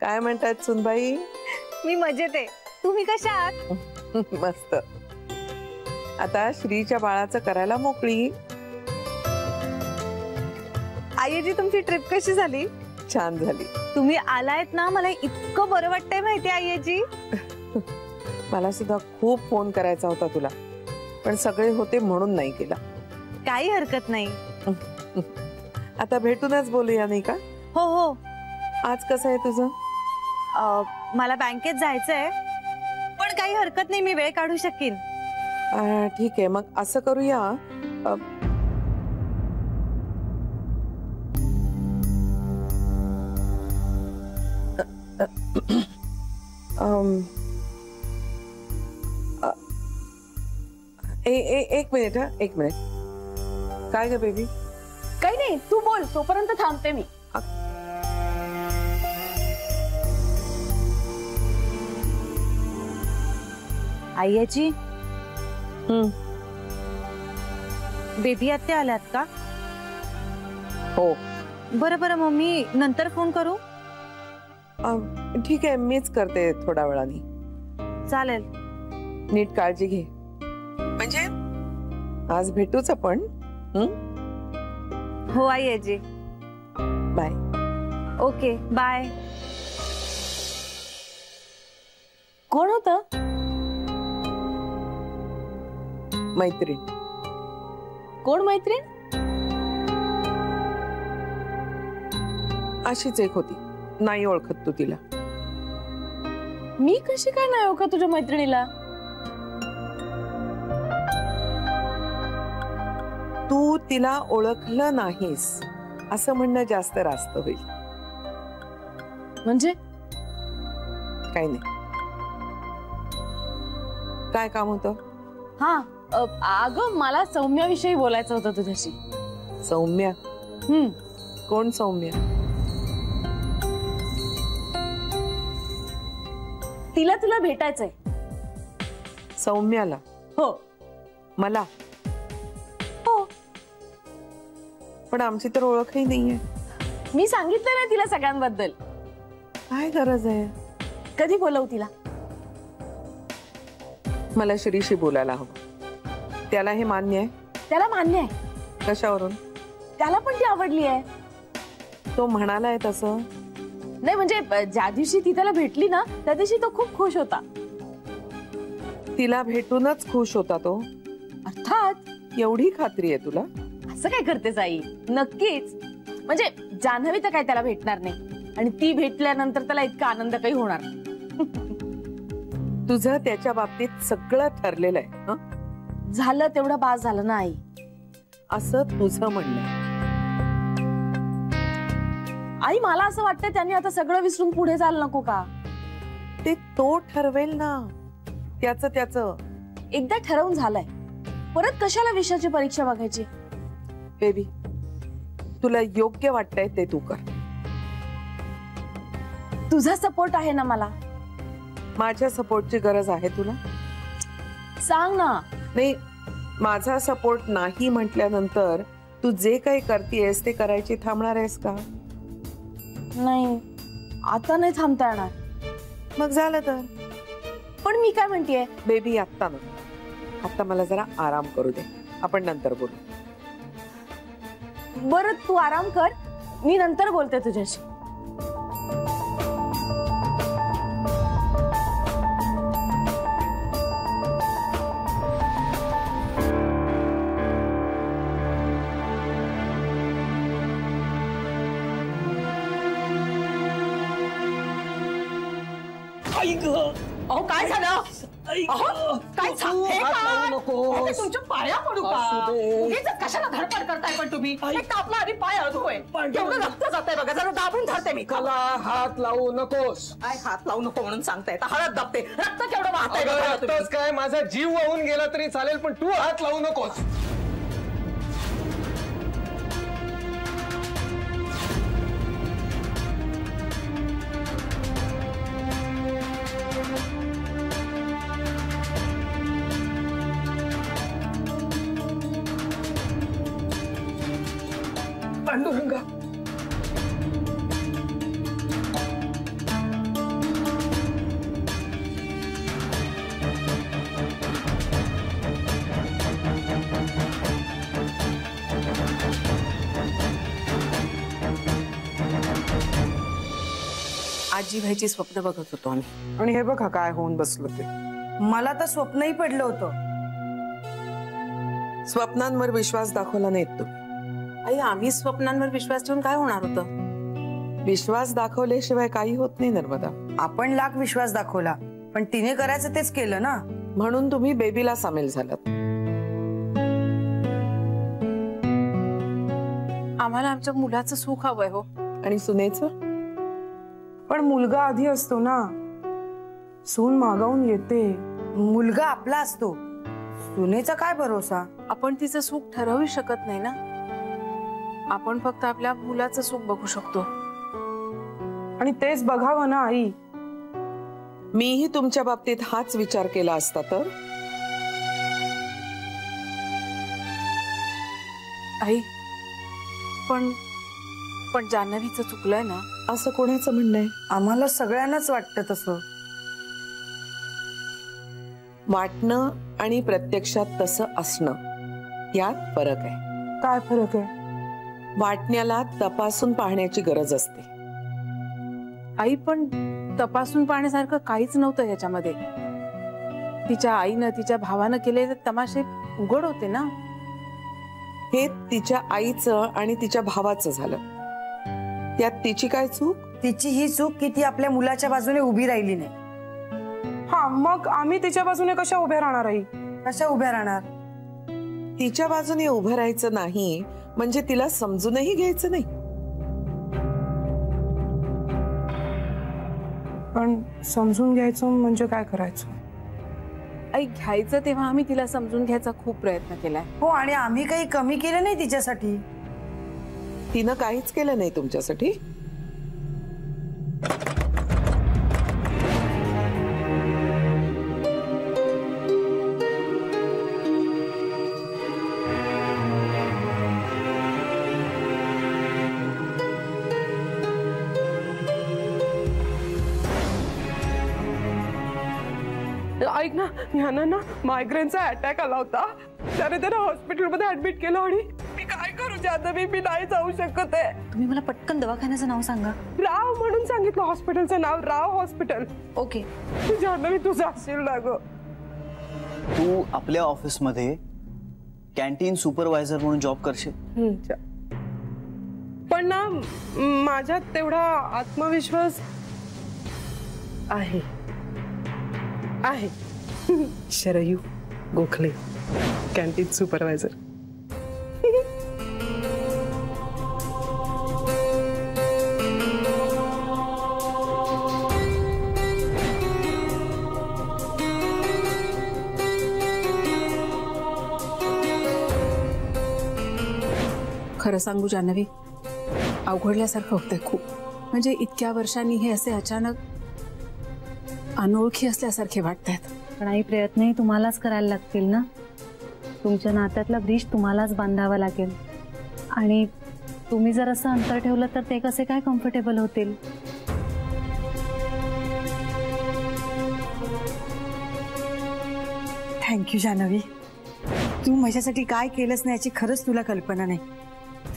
काय म्हणतात सुनबाई? मी मजेत आहे, तुम्ही कशा आहात? मस्त. आता श्रीच्या बाळाचं करायला मोकळी. आईजी तुमची ट्रिप कशी झाली? छान झाली. तुम्ही आलायत ना, मला इतकं बरं वाटतंय माहिती आईजी. मला सुद्धा खूप फोन करायचा होता तुला, पण सगळे होते म्हणून नाही केला. काही हरकत नाही. आता भेटूनच बोलूया नाही का? हो हो. आज कसं आहे तुझं? मला बँकेत जायचंय, पण काही हरकत नाही, मी वेळ काढू शकेन. ठीक आहे, मग असं करूया. एक मिनिट, हा एक मिनिट. काय ग बेबी? काही नाही, तू बोल, तोपर्यंत थांबते मी. आईजी, बेबी आत्या आल्यात का? हो. बरं बरं, मग मी नंतर फोन करू? ठीक आहे, मीच करते थोड्या वेळाने. चालेल. नीट काळजी घे. म्हणजे आज भेटूच आपण. हो आईजी. बाय. Okay bye. कोण होत? मैत्रीण. कोण मैत्रीण? अशीच एक होती, नाही ओळखत तू तिला? मी कशी काय नाही ओळखत तुझ्या मैत्रिणीला? तू तिला ओळखलं नाहीस असं म्हणणं जास्त रास्त होईल. म्हणजे? काही नाही. काय काम होतं? हा, अगं मला सौम्याविषयी बोलायचं होतं तुझ्याशी. सौम्या? कोण सौम्या? तिला तुला भेटायचंय. सौम्याला? हो. मला? हो. पण आमची तर ओळखही नाहीये. मी सांगितलं ना तिला सगळ्यांबद्दल. काय गरज आहे? कधी बोलवू तिला? मला श्रीशी बोलायला हवं. त्याला हे मान्य आहे? त्याला मान्य आहे. कशावरून? त्याला पण ती आवडली आहे. तो म्हणालाय तसं? नाही म्हणजे ज्या दिवशी ती त्याला भेटली ना, त्या दिवशी तो खूप खुश होता. तिला भेटूनच खुश होता तो? अर्थात. एवढी खात्री आहे तुला? असं काय करतेस आई? नक्कीच. म्हणजे जान्हवी तर काय त्याला भेटणार नाही, आणि ती भेटल्यानंतर त्याला इतका आनंद काही होणार नाही. तुझं त्याच्या बाबतीत सगळं ठरलेलं आहे. झालं तेवढं बास झालं ना आई. असं तुझं म्हणणं आहे? आई मला असं वाटतं त्यांनी आता सगळं विसरून पुढे जायला नको का? ते तो ठरवेल ना, त्याचं. एकदा ठरवून झालंय, परत कशाला विषयाची परीक्षा बघायची? बेबी, तुला योग्य वाटतंय ते तू कर. तुझा सपोर्ट आहे ना मला. माझ्या सपोर्टची गरज आहे तुला? सांग ना. नाही, माझा सपोर्ट नाही म्हटल्यानंतर तू जे काही करतेस ते करायची थांबणार आहेस का? नाही, आता नाही थांबता येणार. मग झालं तर. पण मी काय म्हणतेय बेबी, आता ना, आता मला जरा आराम करू दे, आपण नंतर बोलू. बरं, तू आराम कर, मी नंतर बोलते तुझ्याशी. अहो काय झालं? अहो काय तुमच्या पाया पडू का? उगीचच कशाला धडपड करताय पण तुम्ही? एक तर आपला आधी पाय अडतोय, केवढं रक्त जातंय बघा, जरा दाबून धरते मी. मला हात लावू नकोस. काय हात लावू नको म्हणून सांगताय? हळद दाबते, रक्त केवढं वाहतंय बघा तुम्ही. रक्तच काय, माझा जीव वाहून गेला तरी चालेल, पण तू हात लावू नकोस. पांडुरंगा, आजी व्हायची स्वप्न बघत होतो आम्ही. आणि हे बघा काय होऊन बसलं ते. मला तर स्वप्नही पडलं होतं. स्वप्नांवर विश्वास दाखवला नाहीत तुम्ही. आई आम्ही स्वप्नांवर विश्वास ठेवून काय होणार होतं? विश्वास दाखवल्याशिवाय काही होत नाही नर्मदा. आपण लाख विश्वास दाखवला, पण तिने करायचं तेच केलं ना. म्हणून तुम्ही बेबीला सामील झालात. आम्हाला आमच्या मुलाचं सुख हवंय हो. आणि सुनेचं पण मुलगा आधी असतो ना. सून मागावून येते. मुलगा आपला असतो, सुनेचा काय भरोसा. आपण तिचं सुख ठरवू शकत नाही ना. आपण फक्त आपल्या मुलाचं सुख बघू शकतो. आणि तेच बघावं ना आई. मीही तुमच्या बाबतीत हाच विचार केला असता तर. आई पण जान्हवीचं चुकलंय ना. असं कोणाचं म्हणणं आहे? आम्हाला सगळ्यांनाच वाटतं तसं. वाटणं आणि प्रत्यक्षात तसं असणं यात फरक आहे. काय फरक आहे? वाटण्याला तपासून पाहण्याची गरज असते. आई पण तपासून पाहण्यासारखं काहीच नव्हतं याच्यामध्ये. तिच्या आईनं तिच्या भावानं केलेले तमाशे उघड होते ना. हे तिच्या आईचं आणि तिच्या भावाचं झालं. यात तिची काय चूक? तिची ही चूक की ती आपल्या मुलाच्या बाजूने उभी राहिली नाही. हा मग आम्ही तिच्या बाजूने कशा उभ्या राहणार आई? कशा उभ्या राहणार? तिच्या बाजूने उभं राहायचं नाही म्हणजे तिला समजूनही घ्यायचं नाही. पण समजून घ्यायचं म्हणजे काय करायचं? आई घ्यायचं तेव्हा आम्ही तिला समजून घ्यायचा खूप प्रयत्न केलाय. हो, आणि आम्ही काही कमी केलं नाही तिच्यासाठी. तिनं काहीच केलं नाही तुमच्यासाठी. ऐक ना, ह्यांना ना मायग्रेनचा अटॅक आला होता. त्याने त्यांना हॉस्पिटलमध्ये ऍडमिट केलं. आणि मी काय करू जान्हवी, मी नाही जाऊ शकत आहे. तुम्ही मला पटकन दवाखान्याचं नाव सांगा. राव म्हणून सांगितलं हॉस्पिटलचं नाव, राव हॉस्पिटल. ओके. जान्हवी तू जाशील ना ग. तू आपल्या ऑफिसमध्ये कॅन्टीन सुपरवायझर म्हणून जॉब करशील. पण ना माझ्यात तेवढा आत्मविश्वास आहे. Sharayu Gokhale, canteen supervisor. खरं सांगू जान्हवी, अवघडल्यासारखं होतंय खूप. म्हणजे इतक्या वर्षांनी हे असे अचानक अनोळखी असल्यासारखे वाटतात. पण आई प्रयत्नही तुम्हालाच करायला लागतील ना. तुमच्या नात्यातला ब्रिज तुम्हालाच बांधावा लागेल. आणि तुम्ही जर असं अंतर ठेवलं तर ते कसे काय कम्फर्टेबल होतील. थँक्यू जान्हवी. तू माझ्यासाठी काय केलंस नाही याची खरंच तुला कल्पना नाही.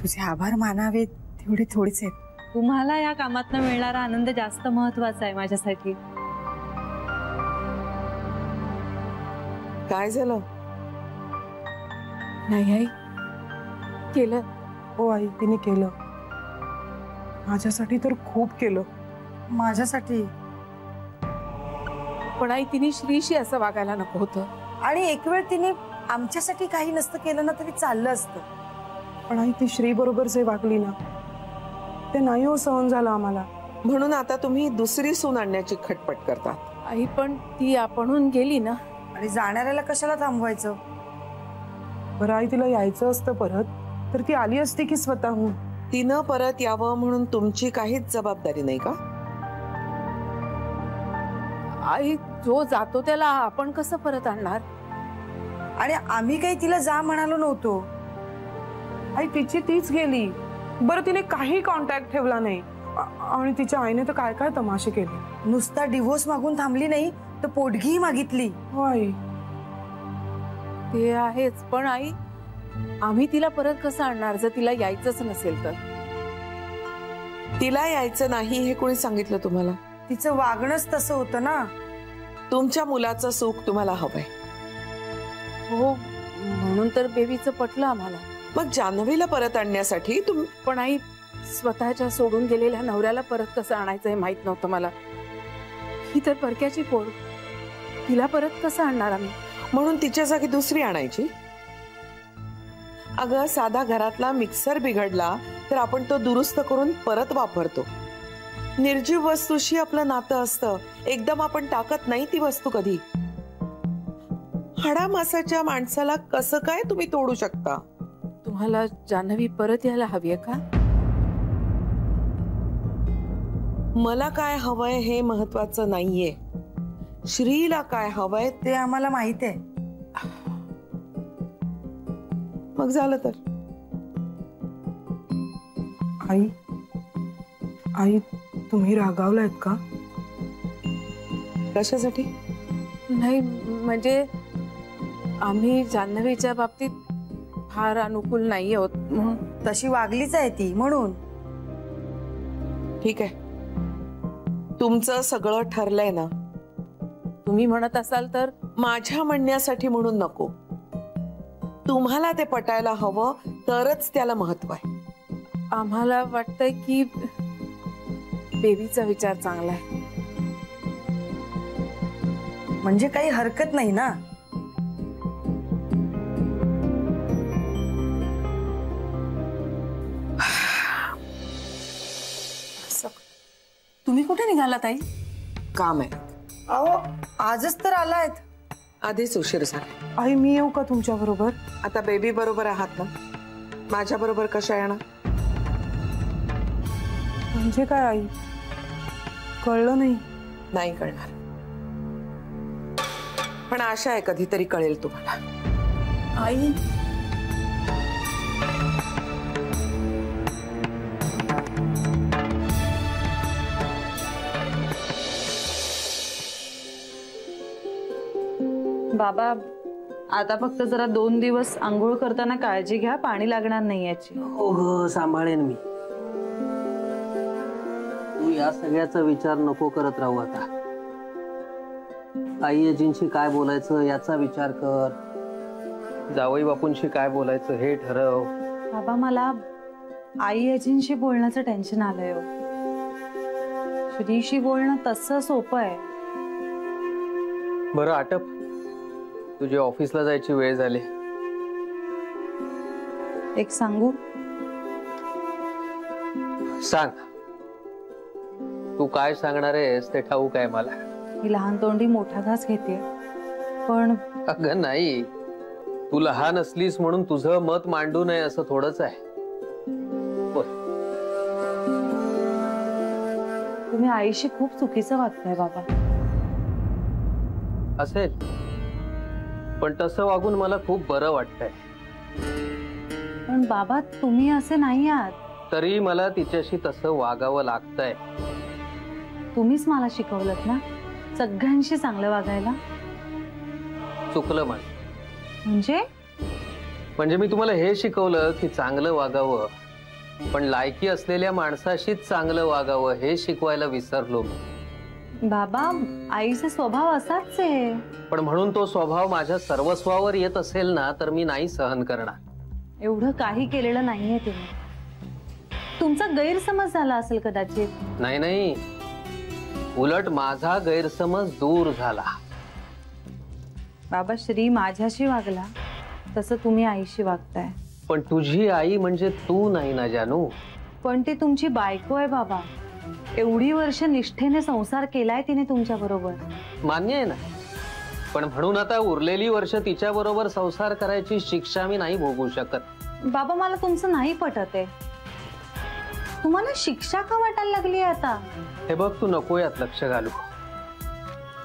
तुझे आभार मानावे तेवढे थोडेच आहेत. तुम्हाला या कामातनं मिळणारा आनंद जास्त महत्वाचा आहे माझ्यासाठी. काय झालं? नाही आई, केलं. हो आई, तिने केलं. माझ्यासाठी तर खूप केलं. माझ्यासाठी. पण आई तिने श्रीशी असं वागायला नको होतं. आणि एक वेळ तिने आमच्यासाठी काही नसतं केलं ना तरी चाललं असतं. पण आई ती श्री बरोबर जे वागली ना ते नाही हो सहन झालं आम्हाला. म्हणून आता तुम्ही दुसरी सून आणण्याची खटपट करता. आई पण ती आपणहून गेली ना. आणि जाणाऱ्याला कशाला थांबवायचं? बरं आई, तिला यायचं असतं परत तर ती आली असती की स्वतःहून. तिनं परत यावं म्हणून तुमची काहीच जबाबदारी नाही का? आई जो जातो त्याला आपण कसं परत आणणार? आणि आम्ही काही तिला जा म्हणालो नव्हतो. आई तिची तीच गेली. बरं तिने काही कॉन्टॅक्ट ठेवला नाही. आणि तिच्या आईने तर काय काय तमाशे केले. नुसता डिव्होर्स मागून थांबली नाही तर पोटगीही मागितली. हो आई. ते आहेच, पण आई आम्ही तिला परत कसं आणणार जर तिला यायचंच नसेल तर? तिला यायचं नाही हे कोणी सांगितलं तुम्हाला? तिचं वागणंच तसं होतं ना. तुमच्या मुलाचं सुख तुम्हाला हवंय, हो म्हणून तर बेबीचं पटलं आम्हाला. मग जान्हवीला परत आणण्यासाठी तुम्ही. पण आई, स्वतःच्या सोडून गेलेल्या नवऱ्याला परत कसं आणायचं हे माहित नव्हतं मला. ही तर परक्याची पोर, तिला परत कसं आणणार आम्ही? म्हणून तिच्या जागी दुसरी आणायची. अगं, साधा घरातला मिक्सर बिघडला तर आपण तो दुरुस्त करून परत वापरतो. निर्जीव वस्तूशी आपलं नातं असतं, एकदम आपण टाकत नाही ती वस्तू कधी. हाडामासाच्या माणसाला कसं काय तुम्ही तोडू शकता? तुम्हाला जान्हवी परत यायला हवीये का? मला काय हवंय हे महत्वाचं नाहीये, श्रीला काय हवंय ते आम्हाला माहित आहे. मग झालं तर. आई आई तुम्ही रागावलायत का? कशासाठी? नाही म्हणजे आम्ही जान्हवीच्या बाबतीत फार अनुकूल नाही आहोत म्हणून. तशी वागलीच आहे ती म्हणून. ठीक आहे, तुमचं सगळं ठरलंय ना. तुम्ही म्हणत असाल तर. माझ्या म्हणण्यासाठी म्हणून नको, तुम्हाला ते पटायला हवं तरच त्याला महत्व आहे. आम्हाला वाटतंय की बेबीचा विचार चांगला आहे. म्हणजे काही हरकत नाही ना. तुम्ही कुठे निघाला ताई? काम आहे. अहो, आजच तर आलायत. आधीच उशीर झाला. आई मी येऊ का तुमच्या बरोबर? आता बेबी बरोबर आहात ना, माझ्या बरोबर कशा येणार? म्हणजे काय आई, कळलं नाही. नाही कळणार, पण आशा आहे कधीतरी कळेल तुम्हाला. आई बाबा, आता फक्त जरा 2 दिवस आंघोळ करताना काळजी घ्या, पाणी लागणार नाही याची. हो ग, सांभाळेन मी. तू या सगळ्याचा विचार नको करत राहू आता. आई आजींशी काय बोलायचं याचा विचार कर. जावई बापूंशी काय बोलायचं हे ठरव. बाबा, मला आई आजींशी बोलण्याचं टेन्शन आलंय. श्रीशी बोलणं तसं सोपं आहे. बरं आटप, तुझी ऑफिसला जायची वेळ झाली. एक सांगू? सांग. तू काय सांगणार आहेस ते ठाऊक आहे मला. ही लहान तोंडी मोठा घास घेते, पण अगं नाही, तू लहान असलीस म्हणून तुझं मत मांडू नये असं थोडंच आहे. बोल. तुम्ही आईशी खूप चुकीचं वागताय बाबा. असेल, पण तसं वागून मला खूप बरं वाटतंय. पण बाबा, तुम्ही असे नाही आहात. तरी मला तिच्याशी तसं वागावं लागतंय. तुम्हीच मला शिकवलत ना सगळ्यांशी चांगलं वागायला. चुकलं माझं. म्हणजे मी तुम्हाला हे शिकवलं की चांगलं वागावं, पण लायकी असलेल्या माणसाशीच चांगलं वागावं हे शिकवायला विसरलो मी. बाबा, आईचा स्वभाव असाच आहे. पण म्हणून तो स्वभाव माझ्या सर्वस्वावर येत असेल ना तर मी नाही सहन करणार. एवढं काही केलेलं नाहीये तुम्ही. तुमचा गैरसमज झाला असेल कदाचित. नाही नाही, उलट माझा गैरसमज दूर झाला. बाबा, श्री माझ्याशी वागला तसं तुम्ही आईशी वागताय. पण तुझी आई म्हणजे तू नाही ना जानू. पण ती तुमची बायको आहे बाबा. एवढी वर्ष निष्ठेने संसार केलाय तिने तुमच्या बरोबर. मान्य आहे ना, पण म्हणून आता उरलेली वर्ष तिच्या बरोबर संसार करायची शिक्षा मी नाही भोगू शकत. बाबा, मला तुमचं नाही पटत आहे. तुम्हाला शिक्षा का वाटायला लागली आता? हे बघ, तू नको यात लक्ष घालू.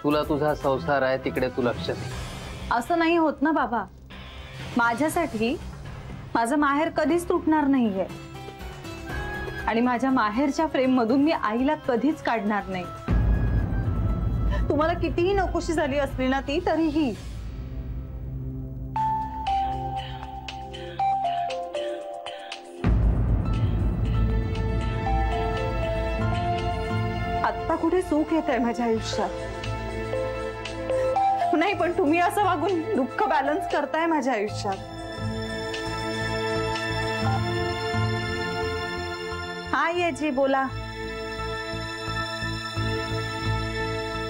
तुला तुझा संसार आहे तिकडे तू लक्ष दे. असं नाही होत ना बाबा. माझ्यासाठी माझं माहेर कधीच तुटणार नाहीये आणि माझ्या माहेरच्या फ्रेम मधून मी आईला कधीच काढणार नाही. तुम्हाला कितीही नकोशी झाली असली ना ती तरीही. आत्ता कुठे सुख येत आहे माझ्या आयुष्यात? नाही, पण तुम्ही असं वागून दुःख बॅलन्स करताय माझ्या आयुष्यात. हाय आजी, बोला.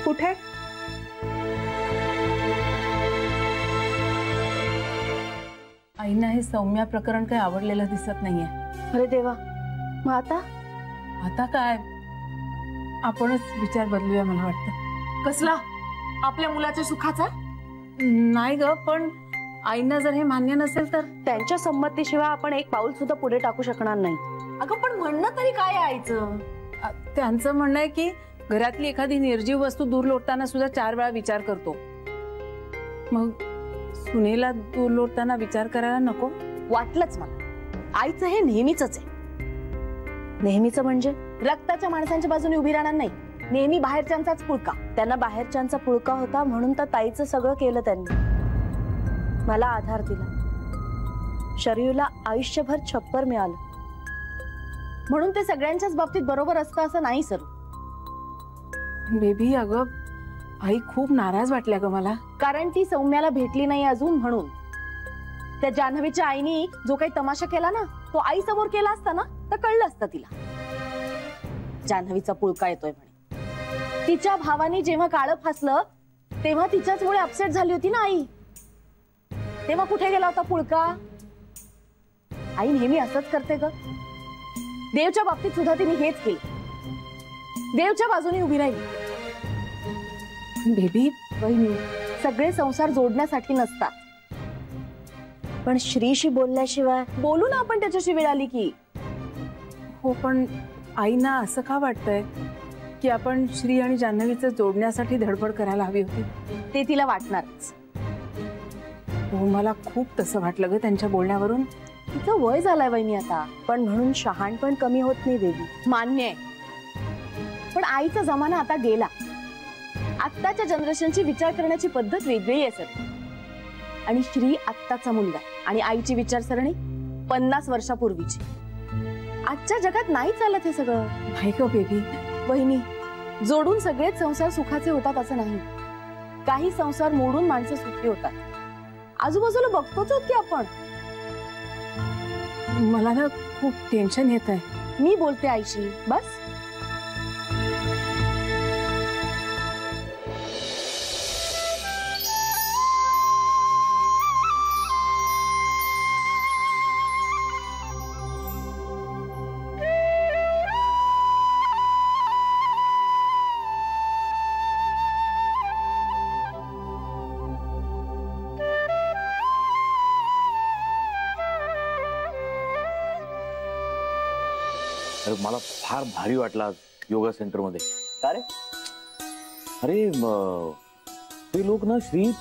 कुठे? आईना हे सौम्या प्रकरण काही आवडलेलं दिसत नाहीये. अरे देवा, मग आता काय, आपणच विचार बदलूया मला वाटतं. कसला? आपल्या मुलाच्या सुखाचा? नाही ग, पण आईना जर हे मान्य नसेल तर त्यांच्या संमतीशिवाय आपण एक पाऊल सुद्धा पुढे टाकू शकणार नाही. अगं पण म्हणणं तरी काय आईचं? त्यांचं म्हणणं आहे की घरातली एखादी निर्जीव वस्तू दूर लोटताना सुद्धा 4 वेळा विचार करतो. मग सुनेला दूर लोटताना विचार करायला नको? वाटलंच मला. आईचं हे नेहमीच आहे. नेहमीच म्हणजे रक्ताच्या माणसांच्या बाजूने उभी राहणार नाही, नेहमी बाहेरच्यांचाच पुळका. त्यांना बाहेरच्यांचा पुळका होता म्हणून तर ताईचं सगळं केलं त्यांनी. मला आधार दिला, शरीरला आयुष्यभर छप्पर मिळालं म्हणून ते सगळ्यांच्याच बाबतीत बरोबर असतं असं नाही सर. बेबी, अगं आई खूप नाराज वाटल्या ग मला. कारण ती सौम्याला भेटली नाही अजून म्हणून. त्या जान्हवीच्या आईने जो काही तमाशा केला ना, तो आई समोर केला असता ना तर कळलं असतं तिला. जान्हवीचा पुळका येतोय म्हणे. तिच्या भावाने जेव्हा काळं फासलं तेव्हा तिच्याचमुळे अपसेट झाली होती ना आई. तेव्हा कुठे गेला होता पुळका? आई नेहमी असंच करते ग. देवच्या बाबतीत सुद्धा तिने हेच केलं, देवच्या बाजूने उभी राहिली. बेबी, बहिणी, सगळे संसार जोडण्यासाठी नसतात, पण श्रीशी बोलल्याशिवाय. बोलू ना आपण त्याच्याशी वेळ आली की. हो, पण आईना असं का वाटतंय की आपण श्री आणि जान्हवीचं जोडण्यासाठी धडपड करायला हवी होती? ते तिला वाटणारच. हो, मला खूप तसं वाटलं ग त्यांच्या बोलण्यावरून. तिचं वय झालंय वहिनी आता, पण म्हणून शहाणपण कमी होत नाही बेबी. मान्य आहे, पण आईचा जमाना आता गेला. आत्ताच्या जनरेशनची विचार करण्याची पद्धत वेगळी आहे सर. आणि श्री आत्ताचा मुलगा आणि आईची विचारसरणी 50 वर्षापूर्वीची. आजच्या जगात नाही चालत हे सगळं. नाही ग बेबी. वहिनी, जोडून सगळेच संसार सुखाचे होतात असं नाही. काही संसार मोडून माणसं सुखी होतात. आजूबाजूला बघतोच की आपण. मला ना खूप टेन्शन येत आहे. मी बोलते आईशी, बस. अरे मला फार भारी वाटला आज योगा सेंटर मध्ये. का रे? अरे ते लोक ना श्री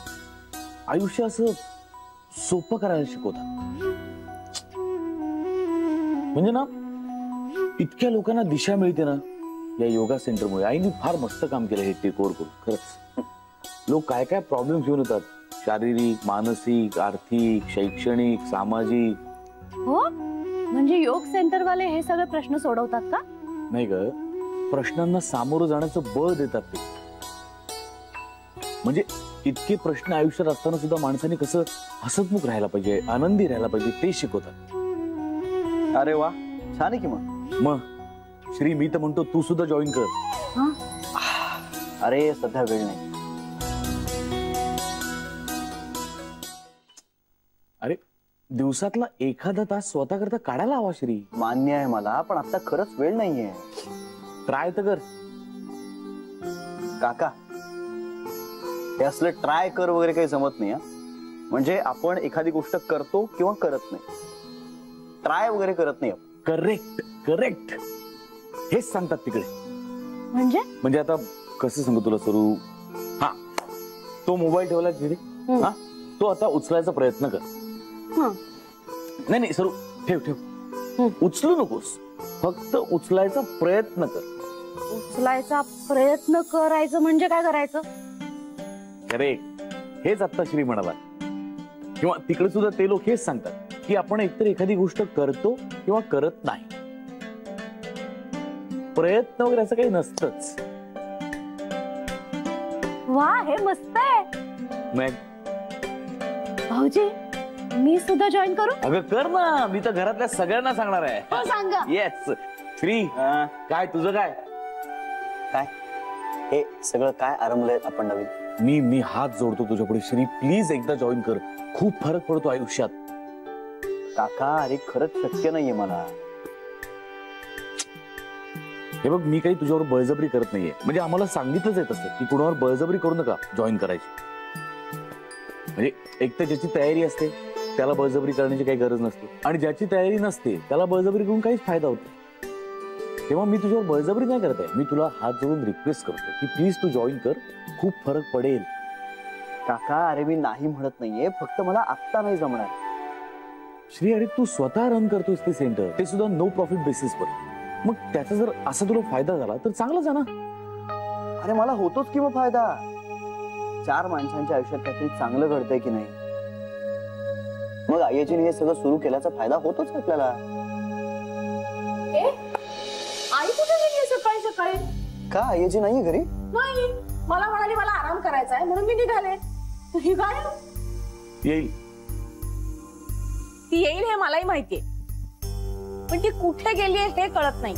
आयुष्य असं सोपं करायला शिकवतात. म्हणजे ना इतक्या लोकांना दिशा मिळते ना या योगा सेंटरमुळे. आईने फार मस्त काम केलं हे टेकओव्हर करून. खरंच लोक काय काय प्रॉब्लेम घेऊन येतात, शारीरिक, मानसिक, आर्थिक, शैक्षणिक, सामाजिक. हो, म्हणजे योग सेंटर वाले हे सगळे प्रश्न सोडवतात का? नाही ग, प्रश्नांना सामोरं जाण्याचं बळ देतात ते. म्हणजे इतके प्रश्न आयुष्यात असताना सुद्धा माणसाने कसं हसतमुख राहायला पाहिजे, आनंदी राहायला पाहिजे ते शिकवतात. अरे वा, छान आहे की मग श्री, मी तर म्हणतो तू सुद्धा जॉईन कर. अरे सध्या वेळ नाही. अरे दिवसातला एखादा तास स्वतः करता काढायला हवा श्री. मान्य आहे मला, पण आता खरंच वेळ नाहीये. ट्राय तर कर. काका, हे असलं ट्राय कर वगैरे काही जमत नाही. म्हणजे आपण एखादी गोष्ट करतो किंवा करत नाही, ट्राय वगैरे करत नाही. करेक्ट करेक्ट, हेच सांगतात तिकडे. म्हणजे आता कसं सांगू तुला सरू. हा, तो मोबाईल ठेवला तिथे, हा तो आता उचलायचा प्रयत्न कर. नाही नाही सरू, ठेव ठेव, उचलू नकोस, फक्त उचलायचा प्रयत्न कर. उचलायचा प्रयत्न करायचं म्हणजे काय करायचं? करेक्ट, हेच आता श्री म्हणाला. किंवा तिकडे सुद्धा ते लोक हेच सांगतात की आपण एकतर एखादी गोष्ट करतो किंवा करत नाही. प्रयत्न वगैरे असं काही नसतंच. वा, हे मस्त आहे. भाऊजी, मी सुद्धा जॉईन करू? अगं कर ना, मी तर घरातल्या सगळ्यांना सांगणार आहे. हो, सांगा. येस. श्री, काय तुझं काय? काय हे सगळं काय आरंभलंय आपण नवीन? मी हात जोडतो तुझ्या पुढे श्री, प्लीज एकदा जॉईन कर. खूप फरक पडतो आयुष्यात. काका अरे खरंच शक्य नाहीये मला. हे बघ, मी काही तुझ्यावर बळजबरी करत नाहीये. म्हणजे आम्हाला सांगितलंच आहे तसं की कुणावर बळजबरी करू नका जॉईन करायची. म्हणजे एक तर ज्याची तयारी असते त्याला बळजबरी करण्याची काही गरज नसते, आणि ज्याची तयारी नसते त्याला बळजबरी करून काहीच फायदा होत नाही. तेव्हा मी तुझ्यावर बळजबरी नाही करत आहे. मी तुला हात जोडून रिक्वेस्ट करतोय की प्लीज तू जॉईन कर, खूप फरक पडेल. काका अरे मी नाही म्हणत नाहीये, फक्त मला आत्ता नाही जमणार. श्री, अरे तू स्वतः रन करतोस ते सेंटर, ते सुद्धा नो प्रॉफिट बेसिसवर. मग त्याचा जर असा तुला फायदा झाला तर चांगलाच आहे ना. अरे मला होतोच की मग फायदा. 4 माणसांच्या आयुष्यात काहीतरी चांगलं घडतंय की नाही, मग आईजीने हे सगळं सुरू केल्याचा फायदा होतोच आपल्याला. आई कुठे गेली सकाळी सकाळी? का आईजी नाहीये घरी? नाही, मला म्हणाली मला आराम करायचा आहे म्हणून मी निघाले. ही काय येईल? ती येईल हे मलाही माहितीये, पण ती कुठे गेली हे कळत नाही.